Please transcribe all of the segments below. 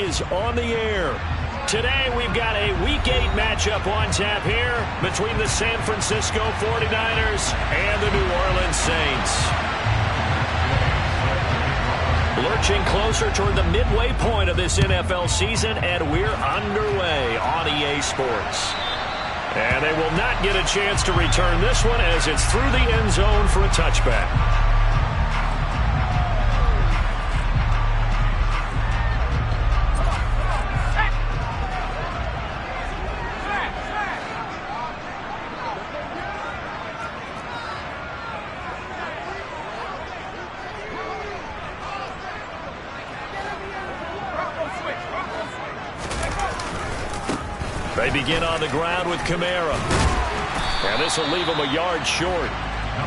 is on the air. Today we've got a Week 8 matchup on tap here between the San Francisco 49ers and the New Orleans Saints. Lurching closer toward the midway point of this NFL season, and we're underway on EA Sports. And they will not get a chance to return this one as it's through the end zone for a touchback. They begin on the ground with Kamara. And this will leave him a yard short.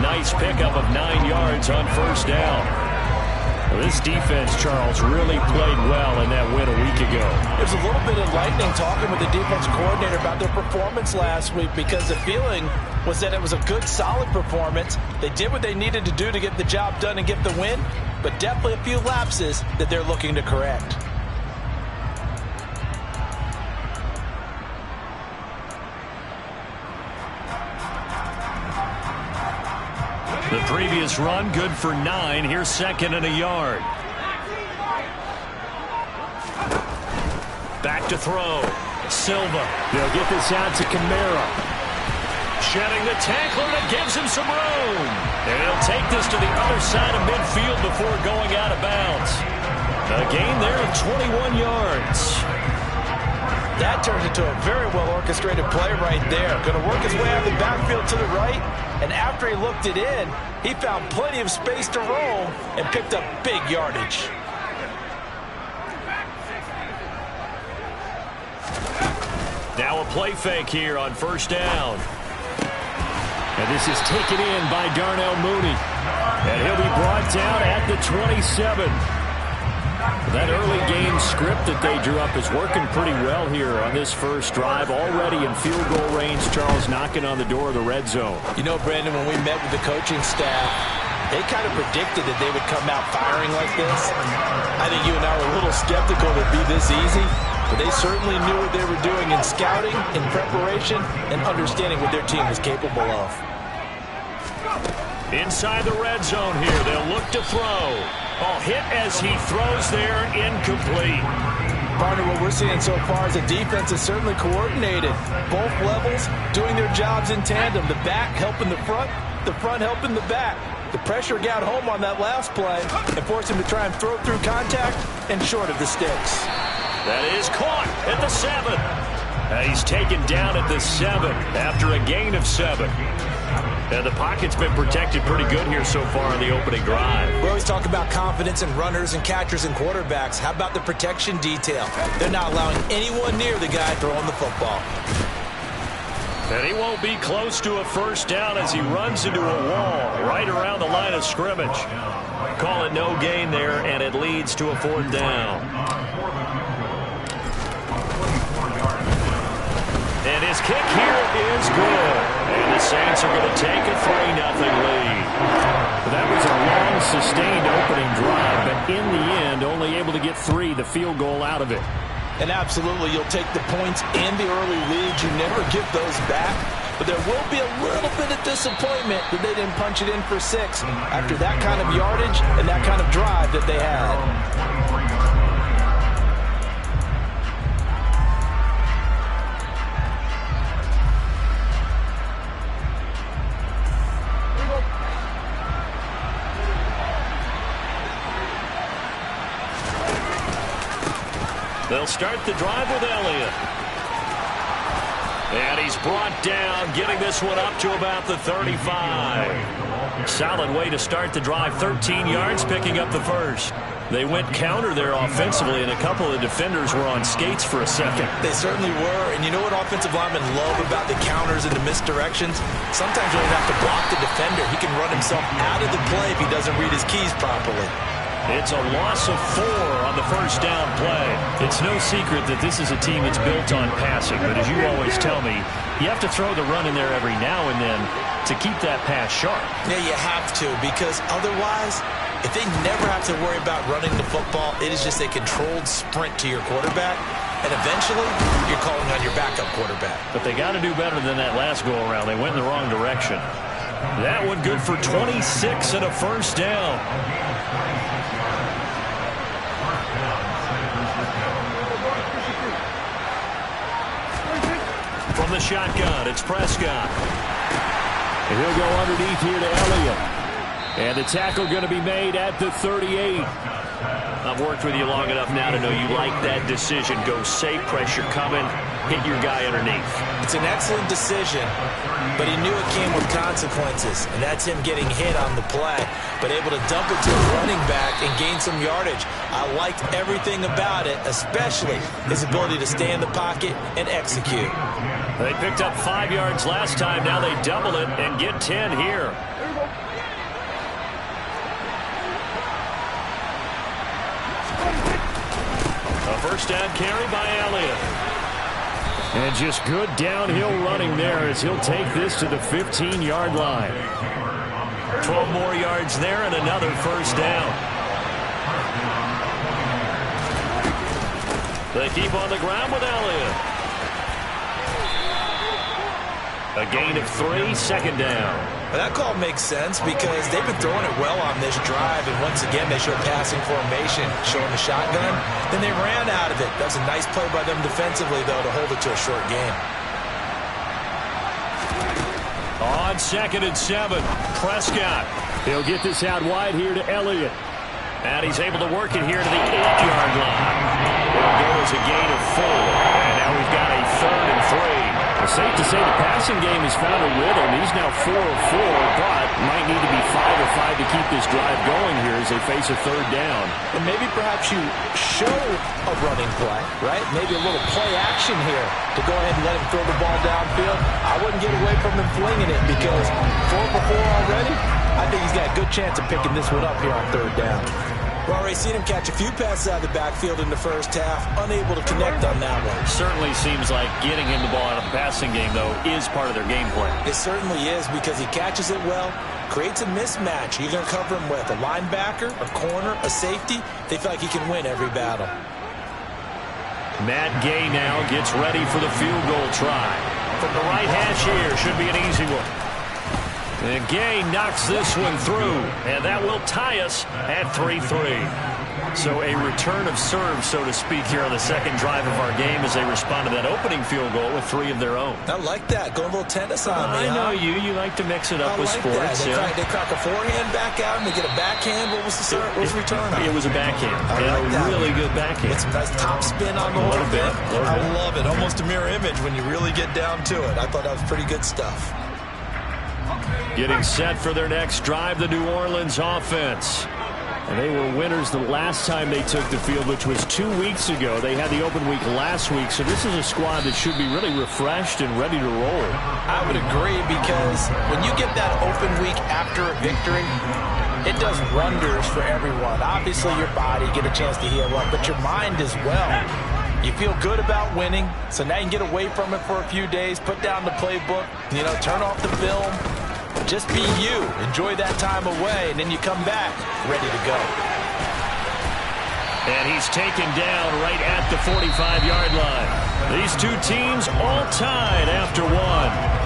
Nice pickup of 9 yards on first down. This defense, Charles, really played well in that win a week ago. It was a little bit enlightening talking with the defense coordinator about their performance last week because the feeling was that it was a good, solid performance. They did what they needed to do to get the job done and get the win, but definitely a few lapses that they're looking to correct. The previous run, good for 9. Here's second and a yard. Back to throw. Silva. They'll get this out to Kamara. Shedding the tackler that gives him some room. And he'll take this to the other side of midfield before going out of bounds. A gain there of 21 yards. That turns into a very well-orchestrated play right there. Going to work his way out of the backfield to the right, and after he looked it in, he found plenty of space to roam and picked up big yardage. Now a play fake here on first down. And this is taken in by Darnell Mooney. And he'll be brought down at the 27. That early game script that they drew up is working pretty well here on this first drive. Already in field goal range, Charles knocking on the door of the red zone. You know, Brandon, when we met with the coaching staff, they kind of predicted that they would come out firing like this. I think you and I were a little skeptical that it'd be this easy, but they certainly knew what they were doing in scouting, in preparation, and understanding what their team was capable of. Inside the red zone here, they'll look to throw. Oh, hit as he throws there, incomplete. Partner, what we're seeing so far is the defense is certainly coordinated. Both levels doing their jobs in tandem. The back helping the front helping the back. The pressure got home on that last play and forced him to try and throw through contact and short of the sticks. That is caught at the 7. He's taken down at the 7 after a gain of 7. And the pocket's been protected pretty good here so far in the opening drive. We always talk about confidence in runners and catchers and quarterbacks. How about the protection detail? They're not allowing anyone near the guy throwing the football. And he won't be close to a first down as he runs into a wall right around the line of scrimmage. Call it no gain there, and it leads to a 4th down. And his kick here is good. And the Saints are going to take a 3-0 lead. That was a long, sustained opening drive, but in the end, only able to get 3, the field goal out of it. And absolutely, you'll take the points and the early leads. You never give those back. But there will be a little bit of disappointment that they didn't punch it in for 6 after that kind of yardage and that kind of drive that they had. They'll start the drive with Elliott. And he's brought down, getting this one up to about the 35. Solid way to start the drive. 13 yards, picking up the first. They went counter there offensively, and a couple of defenders were on skates for a second. They certainly were. And you know what offensive linemen love about the counters and the misdirections? Sometimes you don't have to block the defender. He can run himself out of the play if he doesn't read his keys properly. It's a loss of 4 on the first down play. It's no secret that this is a team that's built on passing, but as you always tell me, you have to throw the run in there every now and then to keep that pass sharp. Yeah, you have to, because otherwise if they never have to worry about running the football, it is just a controlled sprint to your quarterback, and eventually you're calling on your backup quarterback. But they got to do better than that last go-around. They went in the wrong direction. That one good for 26 and a first down. From the shotgun, it's Prescott. And he'll go underneath here to Elliott. And the tackle going to be made at the 38. I've worked with you long enough now to know you like that decision. Go safe, pressure coming, hit your guy underneath. It's an excellent decision, but he knew it came with consequences, and that's him getting hit on the play, but able to dump it to a running back and gain some yardage. I liked everything about it, especially his ability to stay in the pocket and execute. They picked up 5 yards last time. Now they double it and get 10 here. A first down carry by Elliott. And just good downhill running there as he'll take this to the 15-yard line. 12 more yards there and another first down. They keep on the ground with Elliott. A gain of 3, second down. That call makes sense because they've been throwing it well on this drive, and once again they showed passing formation, showing the shotgun. Then they ran out of it. That was a nice play by them defensively, though, to hold it to a short game. On 2nd and 7, Prescott. He'll get this out wide here to Elliott. And he's able to work it here to the 8-yard line. It'll go as a gain of 4. And now we've got a 3rd and 3. It's safe to say the passing game has found a rhythm. He's now 4 of 4, but might need to be 5 of 5 to keep this drive going here as they face a 3rd down. And maybe perhaps you show a running play, right? Maybe a little play action here to go ahead and let him throw the ball downfield. I wouldn't get away from him flinging it because 4 for 4 already. I think he's got a good chance of picking this one up here on 3rd down. We've already seen him catch a few passes out of the backfield in the first half, unable to connect on that one. Certainly seems like getting him the ball out of the passing game, though, is part of their game plan. It certainly is because he catches it well, creates a mismatch. You're going to cover him with a linebacker, a corner, a safety. They feel like he can win every battle. Matt Gay now gets ready for the field goal try. From the right hash here, should be an easy one. And Gay knocks this one through, and that will tie us at 3-3. So a return of serve, so to speak, here on the second drive of our game as they respond to that opening field goal with 3 of their own. I like that. Going a little tennis on me, I know you. You like to mix it up with sports. They crack a forehand back out and they get a backhand. What was the return on? It was a backhand. I like that. Really good backhand. It's a nice top spin on the whole thing. I love it. Almost a mirror image when you really get down to it. I thought that was pretty good stuff. Getting set for their next drive, the New Orleans offense. And they were winners the last time they took the field, which was 2 weeks ago. They had the open week last week, so this is a squad that should be really refreshed and ready to roll. I would agree because when you get that open week after a victory, it does wonders for everyone. Obviously, your body, get a chance to heal up, but your mind as well. You feel good about winning, so now you can get away from it for a few days, put down the playbook, turn off the film. Just be you. Enjoy that time away, and then you come back ready to go. And he's taken down right at the 45-yard line. These two teams all tied after one.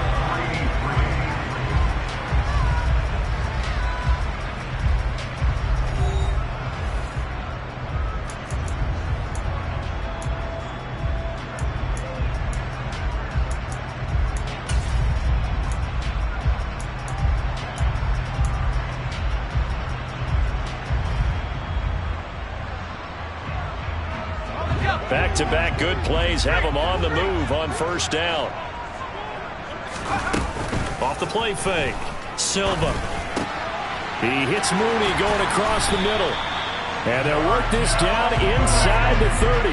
Back-to-back good plays have them on the move on first down. Off the play fake. Silva. He hits Mooney going across the middle. And they'll work this down inside the 30.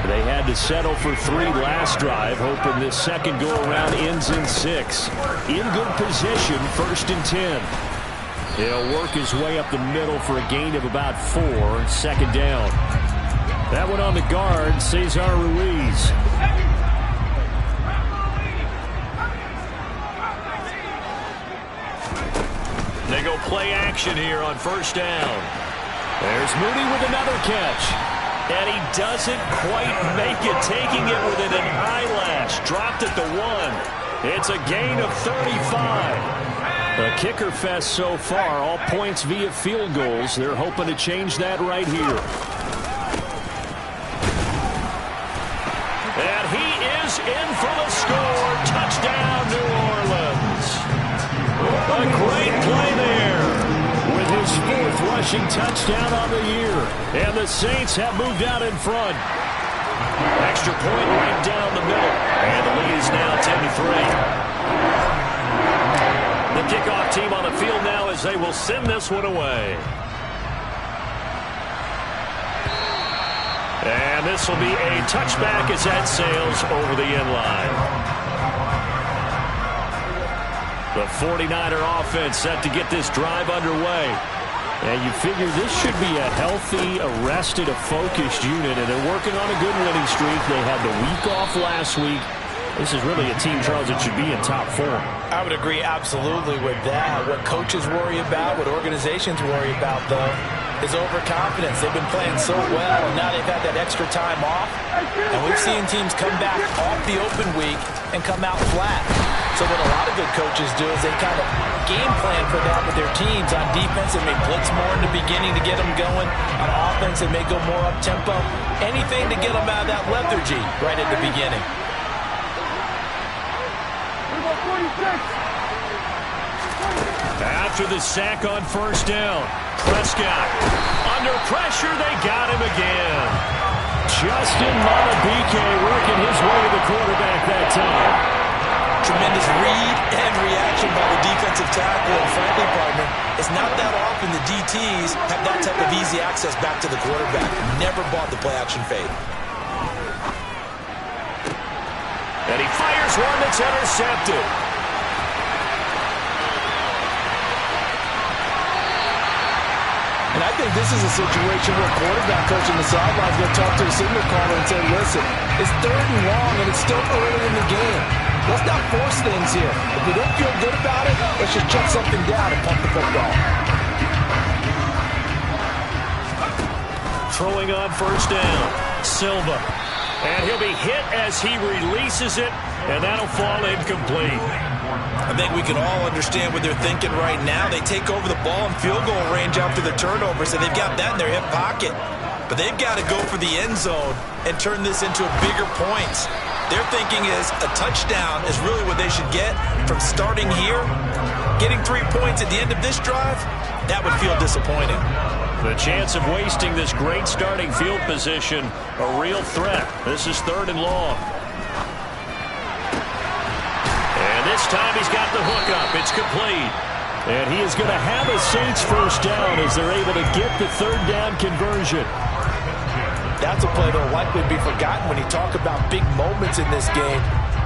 They had to settle for 3 last drive, hoping this second go-around ends in 6. In good position, 1st and 10. He'll work his way up the middle for a gain of about 4, second down. That one on the guard, Cesar Ruiz. They go go play action here on first down. There's Mooney with another catch. And he doesn't quite make it, taking it within an eyelash. Dropped at the 1. It's a gain of 35. A kicker fest so far, all points via field goals. They're hoping to change that right here. And he is in for the score. Touchdown, New Orleans. A great play there with his 4th rushing touchdown on the year. And the Saints have moved out in front. Extra point right down the middle. And the lead is now 10-3. The kickoff team on the field now as they will send this one away. And this will be a touchback as that sails over the end line. The 49er offense set to get this drive underway. And you figure this should be a healthy, arrested, a focused unit. And they're working on a good winning streak. They had the week off last week. This is really a team, Charles, that should be in top form. I would agree absolutely with that. What coaches worry about, what organizations worry about, though, is overconfidence. They've been playing so well, and now they've had that extra time off. And we've seen teams come back off the open week and come out flat. So what a lot of good coaches do is they kind of game plan for that with their teams. On defense, they may blitz more in the beginning to get them going. On offense, they may go more up-tempo. Anything to get them out of that lethargy right at the beginning. After the sack on first down, Prescott. Under pressure, they got him again. Justin Madubuike working his way to the quarterback that time. Tremendous read and reaction by the defensive tackle. And frankly, partner, it's not that often the DTs have that type of easy access back to the quarterback. Never bought the play-action fade. And he fires one that's intercepted. And I think this is a situation where quarterback coach on the sideline is going to talk to a signal caller and say, listen, it's 3rd and long and it's still early in the game. Let's not force things here. If we don't feel good about it, let's just check something down and pump the football. Throwing on first down, Silva. And he'll be hit as he releases it, and that'll fall incomplete. I think we can all understand what they're thinking right now. They take over the ball in field goal range after the turnover, so they've got that in their hip pocket. But they've got to go for the end zone and turn this into a bigger points. Their thinking is a touchdown is really what they should get from starting here. Getting 3 points at the end of this drive, that would feel disappointing. The chance of wasting this great starting field position, a real threat. This is 3rd and long. And this time he's got the hook up. It's complete. And he is going to have a Saints first down as they're able to get the 3rd down conversion. That's a play that will likely be forgotten when you talk about big moments in this game.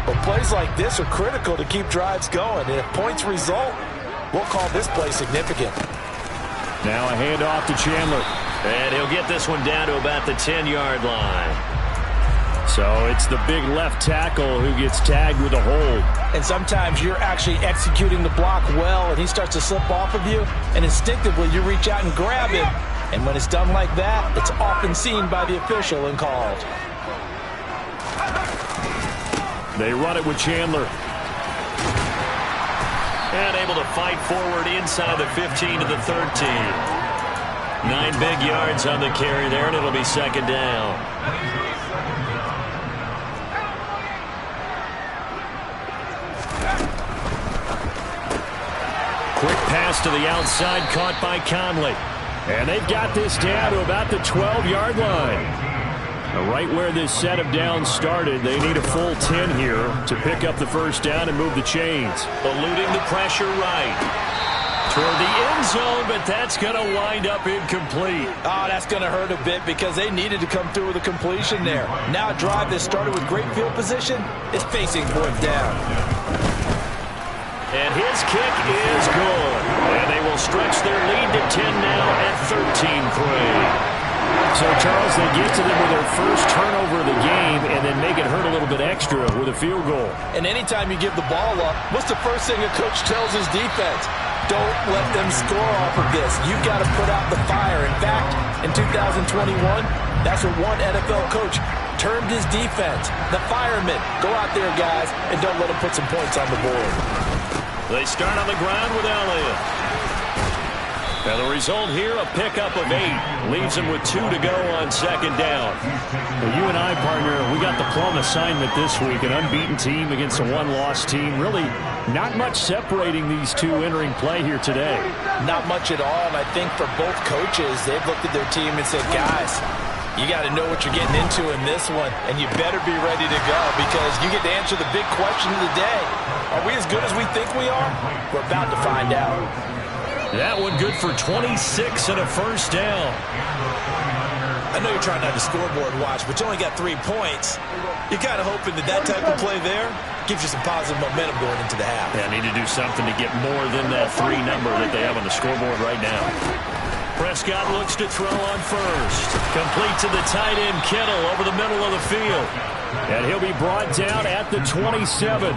But plays like this are critical to keep drives going. And if points result, we'll call this play significant. Now a handoff to Chandler. And he'll get this one down to about the 10-yard line. So it's the big left tackle who gets tagged with a hold. And sometimes you're actually executing the block well, and he starts to slip off of you, and instinctively you reach out and grab him. And when it's done like that, it's often seen by the official and called. They run it with Chandler. And able to fight forward inside the 15 to the 13. 9 big yards on the carry there, and it'll be 2nd down. Quick pass to the outside, caught by Conley. And they've got this down to about the 12-yard line. Right where this set of downs started, they need a full 10 here to pick up the first down and move the chains. Eluding the pressure right. Toward the end zone, but that's going to wind up incomplete. Oh, that's going to hurt a bit because they needed to come through with a completion there. Now a drive that started with great field position is facing 4th down. And his kick is good. And they will stretch their lead to 10 now at 13-3. So, Charles, they get to them with their first turnover of the game and then make it get hurt a little bit extra with a field goal. And anytime you give the ball up, what's the first thing a coach tells his defense? Don't let them score off of this. You've got to put out the fire. In fact, in 2021, that's what one NFL coach termed his defense. The firemen. Go out there, guys, and don't let them put some points on the board. They start on the ground with Elliott. Now the result here, a pickup of 8. Leaves them with 2 to go on second down. Well, you and I, partner, we got the plum assignment this week. An unbeaten team against a one-loss team. Really not much separating these two entering play here today. Not much at all, and I think for both coaches, they've looked at their team and said, guys, you got to know what you're getting into in this one, and you better be ready to go because you get to answer the big question of the day. Are we as good as we think we are? We're about to find out. That one good for 26 and a first down. I know you're trying not to scoreboard watch, but you only got 3 points. You're kind of hoping that type of play there gives you some positive momentum going into the half. Yeah, need to do something to get more than that 3 number that they have on the scoreboard right now. Prescott looks to throw on first. Complete to the tight end, Kittle, over the middle of the field. And he'll be brought down at the 27.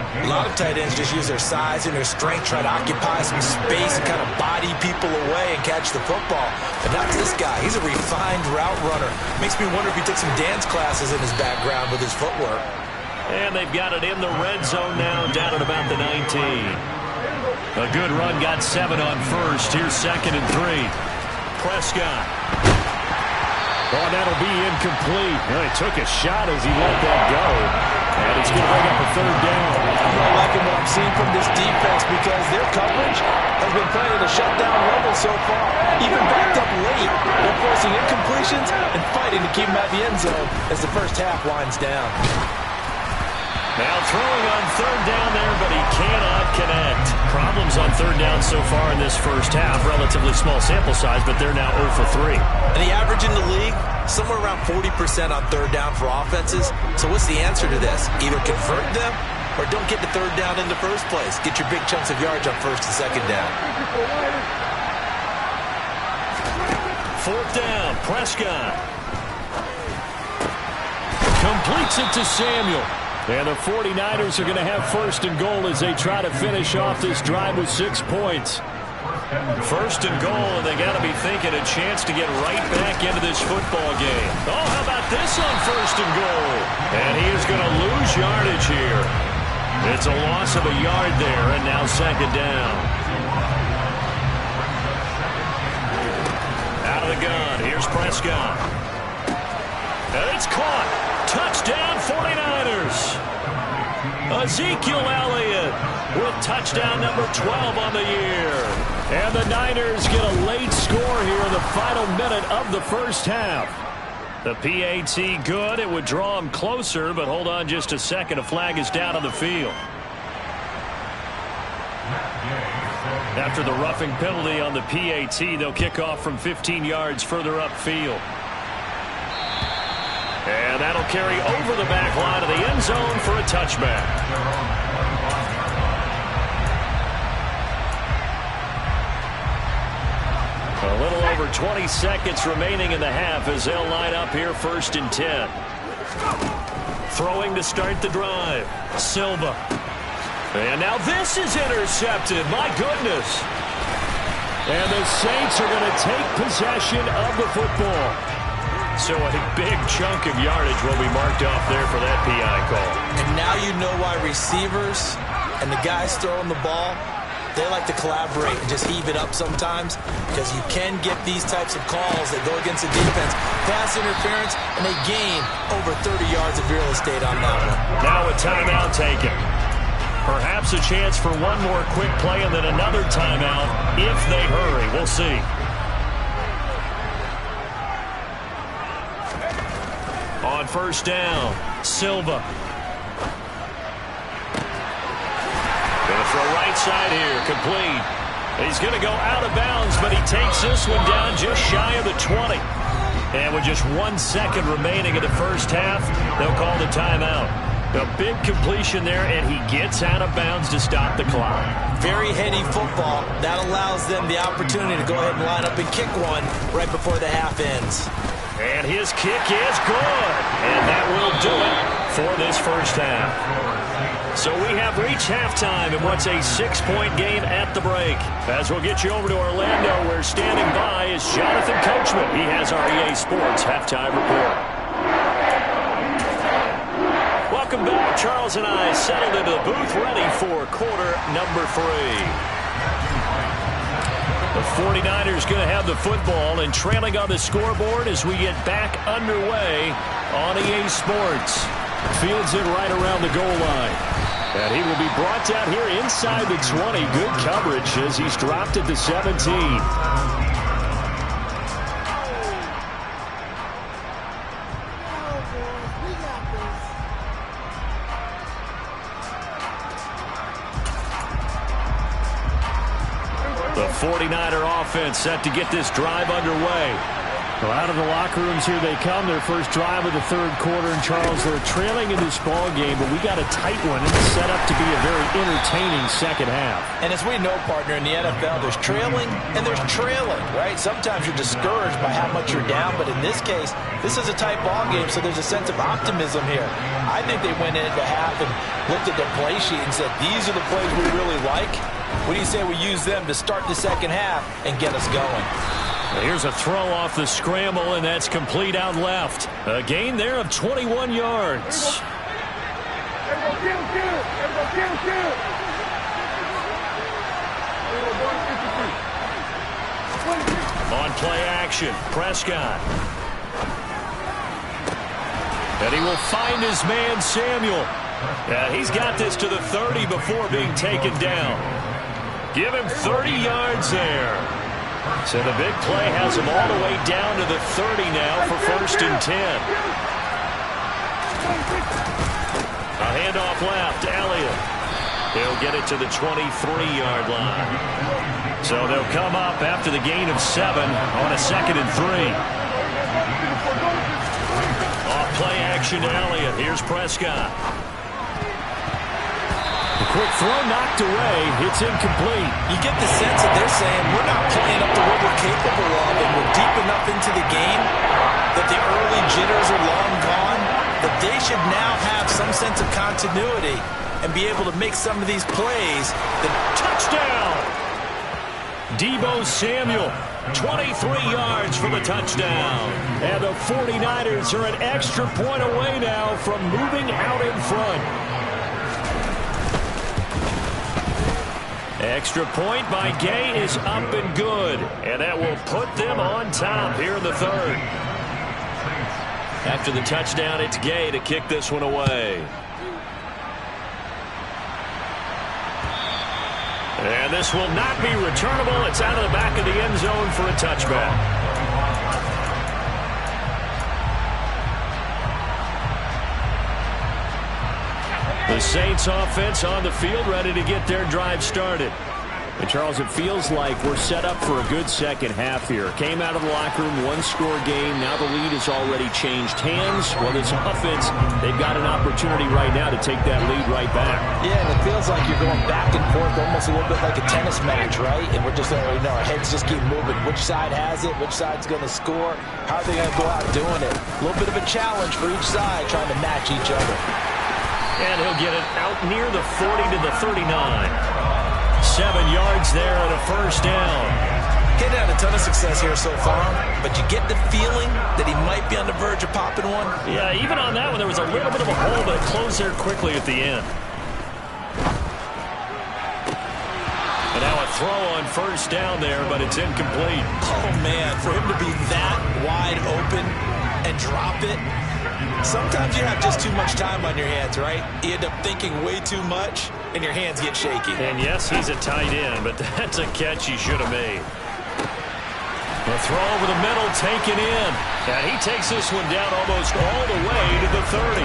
A lot of tight ends just use their size and their strength, try to occupy some space and kind of body people away and catch the football. But not this guy. He's a refined route runner. Makes me wonder if he took some dance classes in his background with his footwork. And they've got it in the red zone now, down at about the 19. A good run, got 7 on first. Here's 2nd and 3. Prescott. Oh, that'll be incomplete. Well, he took a shot as he let that go. And it's going to bring up a 3rd down. I'm not liking what I'm seeing from this defense because their coverage has been playing at a shutdown level so far. Even backed up late, they're forcing incompletions and fighting to keep them at the end zone as the first half winds down. Now throwing on 3rd down there, but he cannot connect. Problems on 3rd down so far in this first half. Relatively small sample size, but they're now 0 for 3. And the average in the league, somewhere around 40% on 3rd down for offenses. So what's the answer to this? Either convert them or don't get the 3rd down in the first place. Get your big chunks of yards on 1st and 2nd down. 4th down, Prescott. Completes it to Samuel. And the 49ers are going to have 1st and goal as they try to finish off this drive with 6 points. 1st and goal, and they got to be thinking a chance to get right back into this football game. Oh, how about this on 1st and goal? And he is going to lose yardage here. It's a loss of a yard there, and now 2nd down. Out of the gun, here's Prescott. And it's caught. Touchdown, 49ers. Ezekiel Elliott with touchdown number 12 on the year. And the Niners get a late score here in the final minute of the first half. The PAT good. It would draw them closer, but hold on just a second. A flag is down on the field. After the roughing penalty on the PAT, they'll kick off from 15 yards further upfield. And that'll carry over the back line of the end zone for a touchback. A little over 20 seconds remaining in the half as they'll line up here 1st and 10. Throwing to start the drive. Silva. And now this is intercepted. My goodness. And the Saints are going to take possession of the football. So a big chunk of yardage will be marked off there for that PI call. And now you know why receivers and the guys throwing the ball, they like to collaborate and just heave it up sometimes because you can get these types of calls that go against the defense. Pass interference, and they gain over 30 yards of real estate on that one. Now a timeout taken. Perhaps a chance for one more quick play and then another timeout if they hurry. We'll see. On 1st down, Silva. Going to throw right side here, complete. He's going to go out of bounds, but he takes this one down just shy of the 20. And with just 1 second remaining in the first half, they'll call the timeout. A big completion there, and he gets out of bounds to stop the clock. Very heady football. That allows them the opportunity to go ahead and line up and kick one right before the half ends. And his kick is good. And that will do it for this first half. So we have reached halftime in what's a 6-point game at the break. As we'll get you over to Orlando, where standing by is Jonathan Coachman. He has our EA Sports halftime report. Welcome back. Charles and I settled into the booth, ready for quarter number 3. The 49ers going to have the football and trailing on the scoreboard as we get back underway on EA Sports. Fields it right around the goal line. And he will be brought down here inside the 20. Good coverage as he's dropped at the 17. The 49er offense set to get this drive underway. Well, out of the locker rooms here they come. Their first drive of the third quarter. And, Charles, they're trailing in this ball game, but we got a tight one, and it's set up to be a very entertaining second half. And as we know, partner, in the NFL, there's trailing and there's trailing, right? Sometimes you're discouraged by how much you're down, but in this case, this is a tight ball game, so there's a sense of optimism here. I think they went into half and looked at their play sheet and said, these are the plays we really like. What do you say we use them to start the second half and get us going? Here's a throw off the scramble, and that's complete out left. A gain there of 21 yards. On play action, Prescott. And he will find his man, Samuel. He's got this to the 30 before being taken down. Give him 30 yards there. So the big play has him all the way down to the 30 now for 1st and 10. A handoff left, Elliott. He'll get it to the 23-yard line. So they'll come up after the gain of 7 on a 2nd and 3. Off play action to Elliott. Here's Prescott. Quick throw knocked away. It's incomplete. You get the sense that they're saying we're not playing up to what we're capable of, and we're deep enough into the game that the early jitters are long gone, that they should now have some sense of continuity and be able to make some of these plays. The touchdown! Deebo Samuel, 23 yards for the touchdown. And the 49ers are an extra point away now from moving out in front. Extra point by Gay is up and good. And that will put them on top here in the third. After the touchdown, it's Gay to kick this one away. And this will not be returnable. It's out of the back of the end zone for a touchback. The Saints offense on the field, ready to get their drive started. And, Charles, it feels like we're set up for a good second half here. Came out of the locker room, one-score game. Now the lead has already changed hands. Well, this offense, they've got an opportunity right now to take that lead right back. Yeah, and it feels like you're going back and forth almost a little bit like a tennis match, right? And we're just, our heads just keep moving. Which side has it? Which side's going to score? How are they going to go out doing it? A little bit of a challenge for each side trying to match each other. And he'll get it out near the 40 to the 39. 7 yards there and a first down. Getting had a ton of success here so far, but you get the feeling that he might be on the verge of popping one. Yeah, even on that one, there was a little bit of a hole, but it closed there quickly at the end. And now a throw on first down there, but it's incomplete. Oh, man, for him to be that wide open and drop it. Sometimes you have just too much time on your hands, right? You end up thinking way too much, and your hands get shaky. And yes, he's a tight end, but that's a catch he should have made. The throw over the middle taken in. And he takes this one down almost all the way to the 30.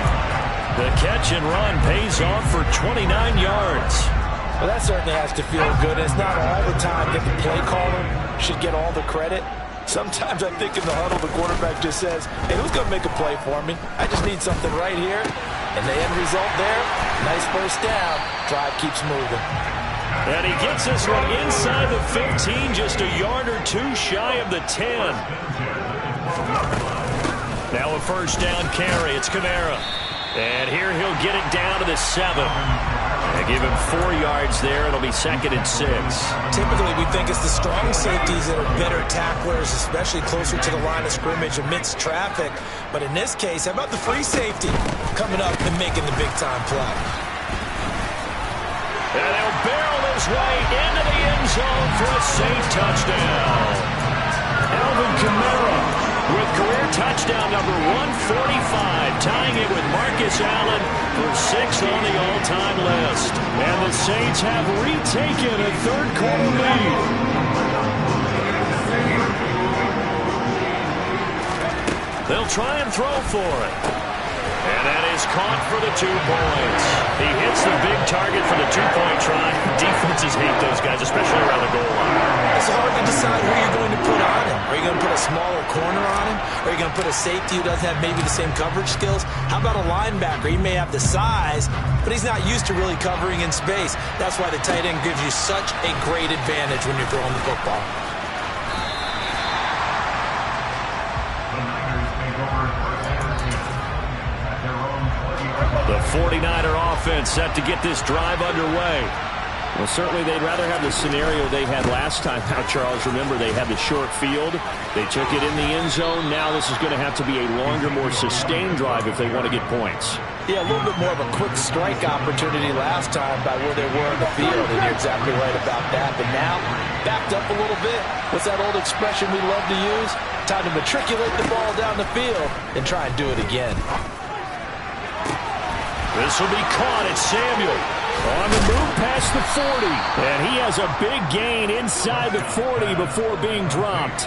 The catch and run pays off for 29 yards. Well, that certainly has to feel good. It's not all the time that the play caller should get all the credit. Sometimes I think in the huddle, the quarterback just says, hey, who's going to make a play for me? I just need something right here. And the end result there, nice first down. Drive keeps moving. And he gets this one inside the 15, just a yard or two shy of the 10. first down carry. It's Kamara. And here he'll get it down to the 7. They give him 4 yards there. It'll be 2nd and 6. Typically, we think it's the strong safeties that are better tacklers, especially closer to the line of scrimmage amidst traffic. But in this case, how about the free safety coming up and making the big-time play? And he'll barrel his way into the end zone for a safe touchdown. Alvin Kamara with career touchdown number 145, tying it with Marcus Allen for 6th on the all-time list. And the Saints have retaken a third-quarter lead. They'll try and throw for it. And that is caught for the 2 points. He hits the big target for the 2-point try. Defenses hate those guys, especially around the goal line. It's hard to decide who you're going to put on him. Are you going to put a smaller corner on him? Or are you going to put a safety who doesn't have maybe the same coverage skills? How about a linebacker? He may have the size, but he's not used to really covering in space. That's why the tight end gives you such a great advantage when you're throwing the football. The 49er offense set to get this drive underway. Well, certainly they'd rather have the scenario they had last time out, Charles. Remember, they had the short field. They took it in the end zone. Now this is going to have to be a longer, more sustained drive if they want to get points. Yeah, a little bit more of a quick strike opportunity last time by where they were in the field, and you're exactly right about that. But now, backed up a little bit. What's that old expression we love to use? Time to matriculate the ball down the field and try and do it again. This will be caught at Samuel. On the move past the 40. And he has a big gain inside the 40 before being dropped.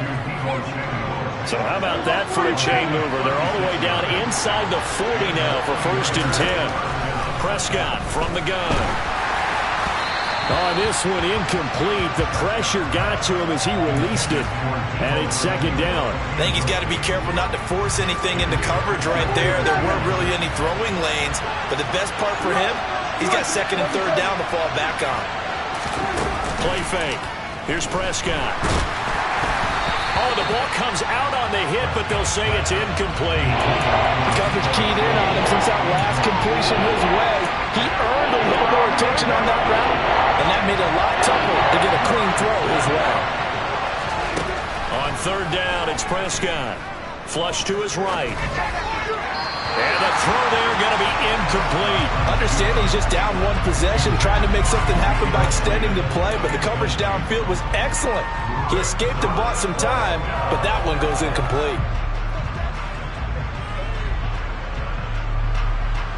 So how about that for a chain mover? They're all the way down inside the 40 now for 1st and 10. Prescott from the gun. On this one, incomplete. The pressure got to him as he released it. And it's 2nd down. I think he's got to be careful not to force anything into coverage right there. There weren't really any throwing lanes. But the best part for him, he's got 2nd and 3rd down to fall back on. Play fake. Here's Prescott. Oh, the ball comes out on the hit, but they'll say it's incomplete. The coverage keyed in on him since that last completion his way. He earned a little more attention on that route, and that made it a lot tougher to get a clean throw his way. On 3rd down, it's Prescott. Flush to his right. And the throw there going to be incomplete. Understanding he's just down 1 possession, trying to make something happen by extending the play, but the coverage downfield was excellent. He escaped and bought some time, but that one goes incomplete.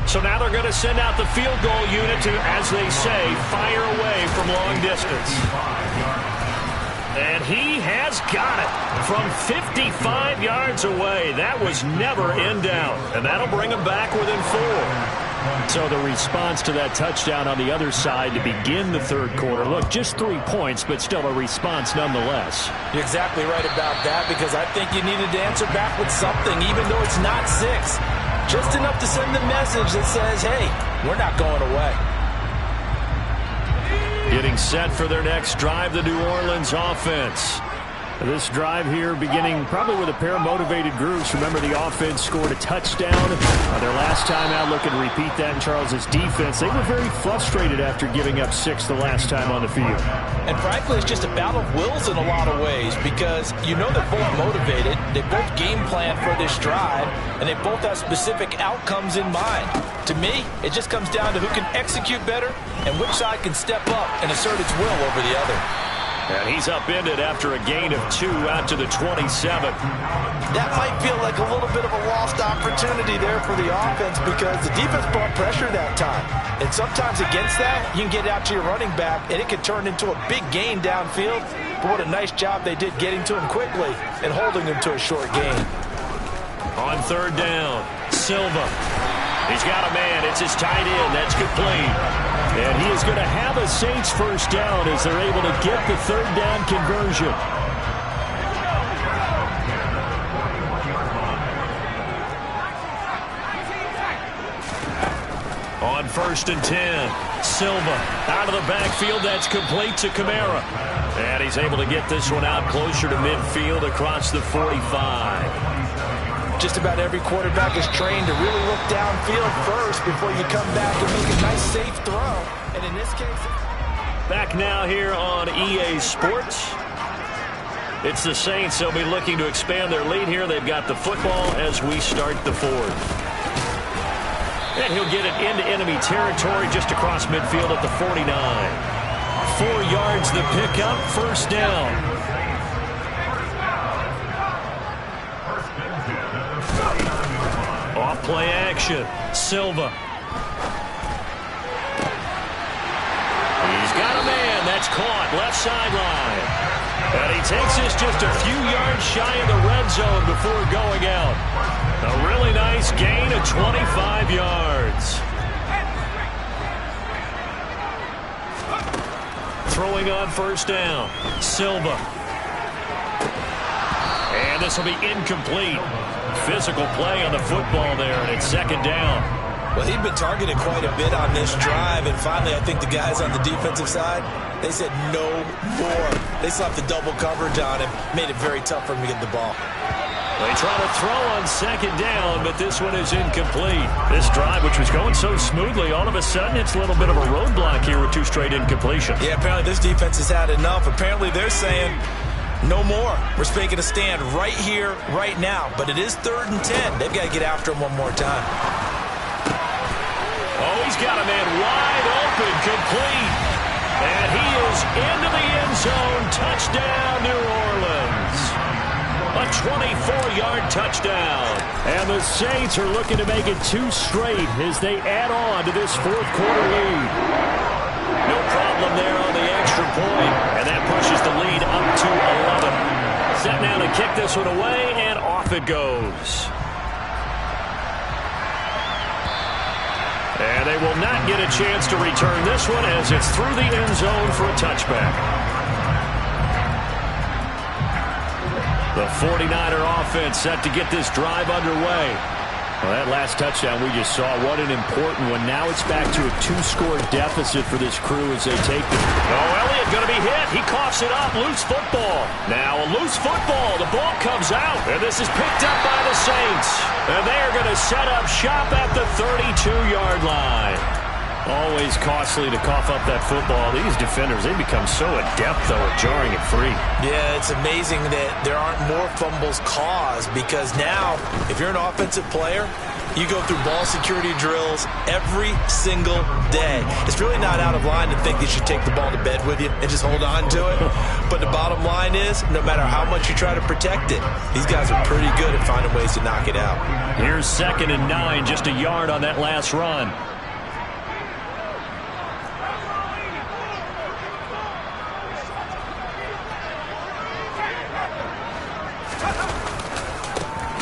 So now they're going to send out the field goal unit to, as they say, fire away from long distance. And he has got it from 55 yards away. That was never in doubt. And that'll bring him back within 4. So the response to that touchdown on the other side to begin the 3rd quarter. Look, just 3 points, but still a response nonetheless. You're exactly right about that, because I think you needed to answer back with something, even though it's not 6. Just enough to send the message that says, hey, we're not going away. Getting set for their next drive, the New Orleans offense. This drive here beginning probably with a pair of motivated groups. Remember, the offense scored a touchdown their last time out. Looking to repeat that in Charles's defense. They were very frustrated after giving up 6 the last time on the field. And frankly, it's just a battle of wills in a lot of ways, because you know they're both motivated. They both game plan for this drive, and they both have specific outcomes in mind. To me, it just comes down to who can execute better and which side can step up and assert its will over the other. And he's upended after a gain of 2 out to the 27. That might feel like a little bit of a lost opportunity there for the offense, because the defense brought pressure that time. And sometimes against that, you can get out to your running back, and it can turn into a big gain downfield. But what a nice job they did getting to him quickly and holding him to a short gain. On 3rd down, Silva. He's got a man. It's his tight end. That's complete. And he is going to have a Saints 1st down as they're able to get the 3rd down conversion. On 1st and 10, Silva out of the backfield. That's complete to Kamara. And he's able to get this one out closer to midfield across the 45. Just about every quarterback is trained to really look downfield first before you come back and make a nice, safe throw. And in this case... Back now here on EA Sports. It's the Saints. They'll be looking to expand their lead here. They've got the football as we start the fourth. And he'll get it into enemy territory just across midfield at the 49. 4 yards the pickup, first down. Off play action. Silva. He's got a man. That's caught. Left sideline. And he takes this just a few yards shy of the red zone before going out. A really nice gain of 25 yards. Throwing on first down. Silva. And this will be incomplete. Physical play on the football there, and it's second down. Well, he'd been targeted quite a bit on this drive, and finally I think the guys on the defensive side, they said no more. They slapped the double coverage on him, made it very tough for him to get the ball. They try to throw on second down, but this one is incomplete. This drive, which was going so smoothly, all of a sudden it's a little bit of a roadblock here with 2 straight incompletions. Yeah, apparently this defense has had enough. Apparently they're saying no more. We're making a stand right here, right now. But it is 3rd and 10. They've got to get after him one more time. Oh, he's got a man wide open, complete. And he is into the end zone. Touchdown, New Orleans. A 24-yard touchdown. And the Saints are looking to make it 2 straight as they add on to this 4th quarter lead. No problem there on the extra point. And that pushes the lead up to 11. Set now to kick this one away, and off it goes. And they will not get a chance to return this one as it's through the end zone for a touchback. The 49er offense set to get this drive underway. Well, that last touchdown we just saw, what an important one. Now it's back to a 2-score deficit for this crew as they take the... Oh, Elliott going to be hit. He coughs it up. Loose football. Now a loose football. The ball comes out. And this is picked up by the Saints. And they are going to set up shop at the 32-yard line. Always costly to cough up that football. These defenders, they become so adept, though, at jarring it free. Yeah, it's amazing that there aren't more fumbles caused because now, if you're an offensive player, you go through ball security drills every single day. It's really not out of line to think you should take the ball to bed with you and just hold on to it. But the bottom line is, no matter how much you try to protect it, these guys are pretty good at finding ways to knock it out. Here's 2nd and 9, just a yard on that last run.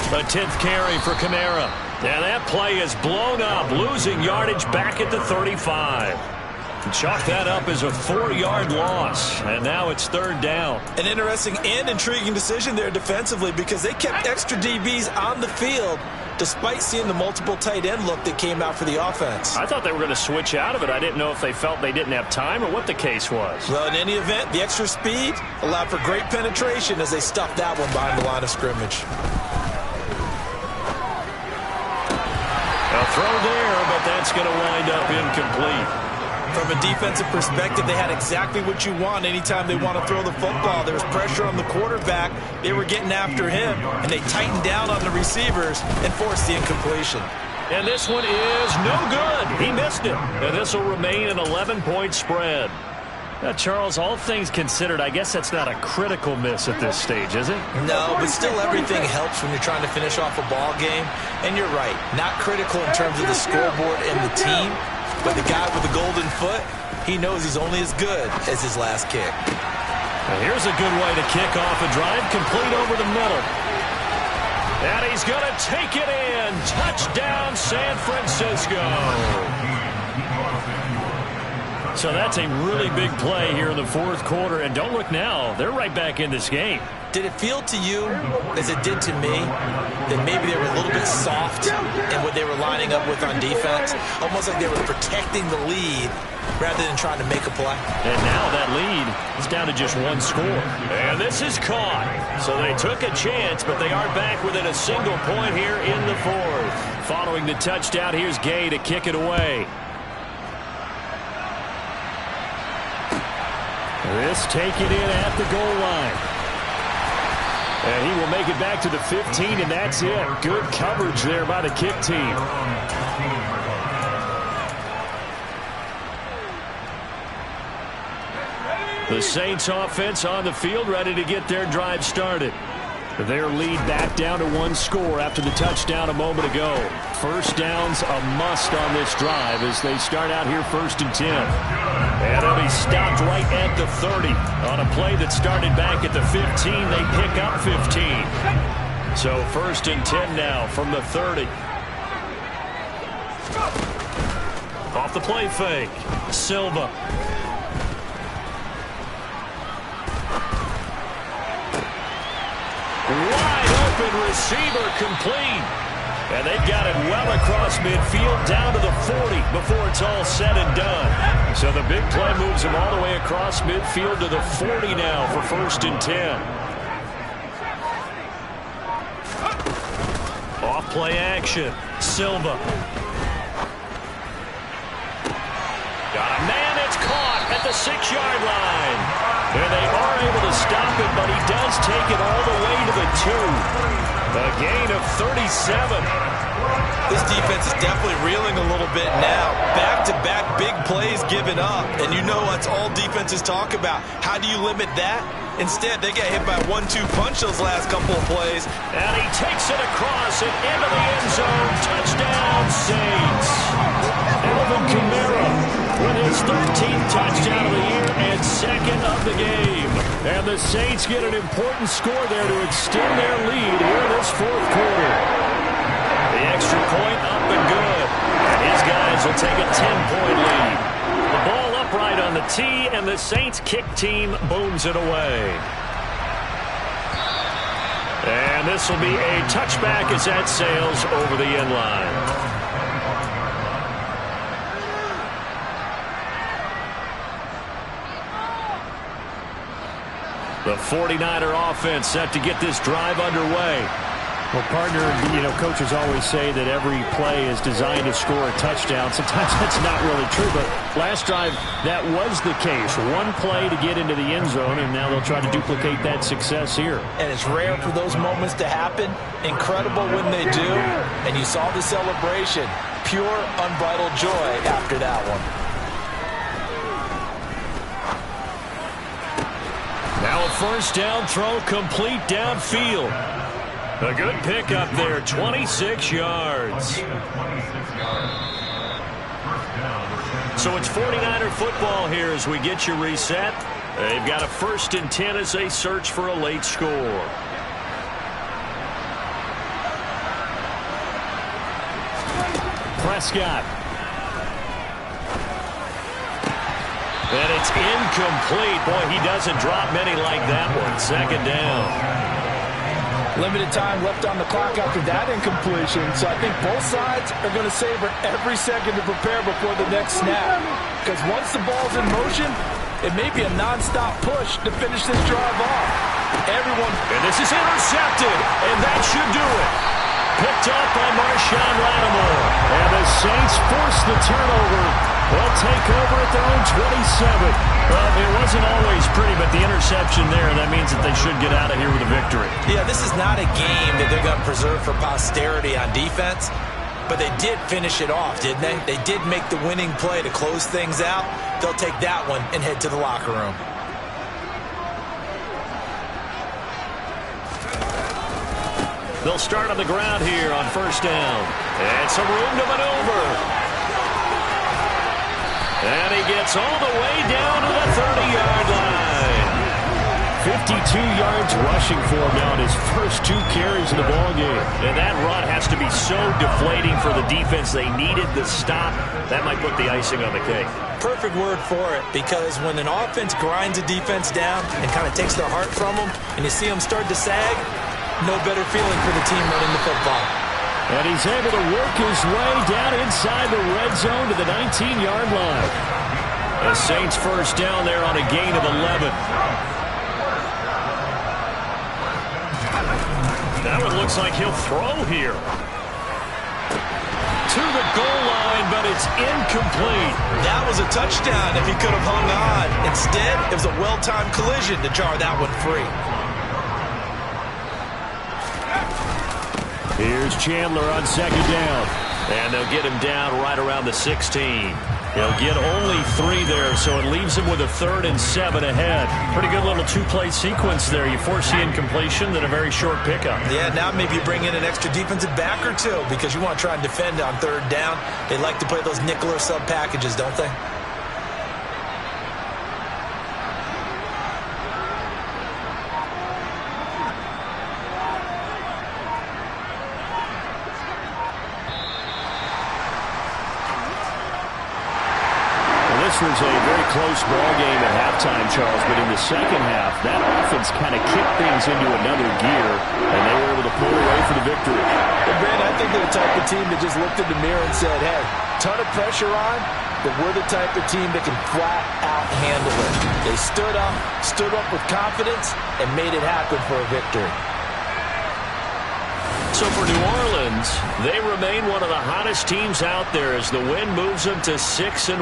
The 10th carry for Kamara. And that play is blown up, losing yardage back at the 35. Chalk that up as a 4-yard loss, and now it's 3rd down. An interesting and intriguing decision there defensively because they kept extra DBs on the field despite seeing the multiple tight end look that came out for the offense. I thought they were going to switch out of it. I didn't know if they felt they didn't have time or what the case was. Well, in any event, the extra speed allowed for great penetration as they stuffed that one behind the line of scrimmage. A throw there, but that's going to wind up incomplete. From a defensive perspective, they had exactly what you want anytime they want to throw the football. There was pressure on the quarterback. They were getting after him, and they tightened down on the receivers and forced the incompletion. And this one is no good. He missed it. And this will remain an 11-point spread. Now, Charles, all things considered, I guess that's not a critical miss at this stage, is it? No, but still everything helps when you're trying to finish off a ball game. And you're right, not critical in terms of the scoreboard and the team, but the guy with the golden foot, he knows he's only as good as his last kick. Well, here's a good way to kick off a drive, complete over the middle. And he's going to take it in. Touchdown, San Francisco. So that's a really big play here in the fourth quarter. And don't look now. They're right back in this game. Did it feel to you, as it did to me, that maybe they were a little bit soft in what they were lining up with on defense? Almost like they were protecting the lead rather than trying to make a play. And now that lead is down to just one score. And this is caught. So they took a chance, but they are back within a single point here in the fourth. Following the touchdown, here's Gay to kick it away. This taken in at the goal line. And he will make it back to the 15, and that's it. Good coverage there by the kick team. The Saints offense on the field, ready to get their drive started. Their lead back down to one score after the touchdown a moment ago. First down's a must on this drive as they start out here 1st and 10. And they'll be stopped right at the 30. On a play that started back at the 15, they pick up 15. So 1st and 10 now from the 30. Off the play fake. Silva. Wide open receiver complete. And they've got it well across midfield down to the 40 before it's all said and done. So the big play moves them all the way across midfield to the 40 now for 1st and 10. Off play action. Silva. Got a man that's caught at the 6-yard line. And they are able to stop it, but he does take it all the way to the 2. A gain of 37. This defense is definitely reeling a little bit now. Back-to-back big plays given up. And you know that's all defenses talk about. How do you limit that? Instead, they got hit by a 1-2 punch those last couple of plays. And he takes it across and into the end zone. Touchdown, Saints. Alvin Kamara with his 13th touchdown of the year and 2nd of the game. And the Saints get an important score there to extend their lead here in this fourth quarter. The extra point up and good. And his guys will take a 10-point lead. The ball upright on the tee, and the Saints kick team booms it away. And this will be a touchback as that sails over the end line. The 49er offense set to get this drive underway. Well, partner, coaches always say that every play is designed to score a touchdown. Sometimes that's not really true, but last drive, that was the case. One play to get into the end zone, and now they'll try to duplicate that success here. And it's rare for those moments to happen. Incredible when they do. And you saw the celebration. Pure, unbridled joy after that one. Now a first down throw complete downfield. A good pickup there, 26 yards. So it's 49er football here as we get you reset. They've got a 1st and 10 as they search for a late score. Prescott. And it's incomplete. Boy, he doesn't drop many like that one. 2nd down. Limited time left on the clock after that incompletion, so I think both sides are going to savor every second to prepare before the next snap. Because once the ball's in motion, it may be a non-stop push to finish this drive off. And this is intercepted, and that should do it. Picked up by Marshawn Lattimore. And the Saints force the turnover. They'll take over at their own 27. Well, it wasn't always pretty, but the interception there, that means that they should get out of here with a victory. Yeah, this is not a game that they're going to preserve for posterity on defense, but they did finish it off, didn't they? They did make the winning play to close things out. They'll take that one and head to the locker room. They'll start on the ground here on 1st down. And some room to maneuver. And he gets all the way down to the 30-yard line. 52 yards rushing for him now in his first 2 carries of the ballgame. And that run has to be so deflating for the defense. They needed the stop. That might put the icing on the cake. Perfect word for it, because when an offense grinds a defense down and kind of takes their heart from them, and you see them start to sag, no better feeling for the team running the football. And he's able to work his way down inside the red zone to the 19-yard line. The Saints first down there on a gain of 11. That one looks like he'll throw here. To the goal line, but it's incomplete. That was a touchdown if he could have hung on. Instead, it was a well-timed collision to jar that one free. Here's Chandler on second down. And they'll get him down right around the 16. He'll get only 3 there, so it leaves him with a 3rd and 7 ahead. Pretty good little 2-play sequence there. You force the incompletion, then a very short pickup. Yeah, now maybe you bring in an extra defensive back or 2 because you want to try and defend on 3rd down. They like to play those nickel or sub packages, don't they? This was a very close ball game at halftime, Charles, but in the second half, that offense kind of kicked things into another gear, and they were able to pull away for the victory. Well, Brent, I think they're the type of team that just looked in the mirror and said, hey, ton of pressure on, but we're the type of team that can flat out handle it. They stood up with confidence, and made it happen for a victory. So for New Orleans, they remain one of the hottest teams out there as the win moves them to 6-1.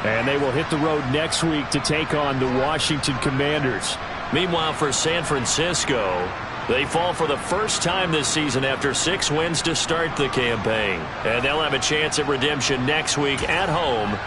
And they will hit the road next week to take on the Washington Commanders. Meanwhile, for San Francisco, they fall for the first time this season after 6 wins to start the campaign. And they'll have a chance at redemption next week at home.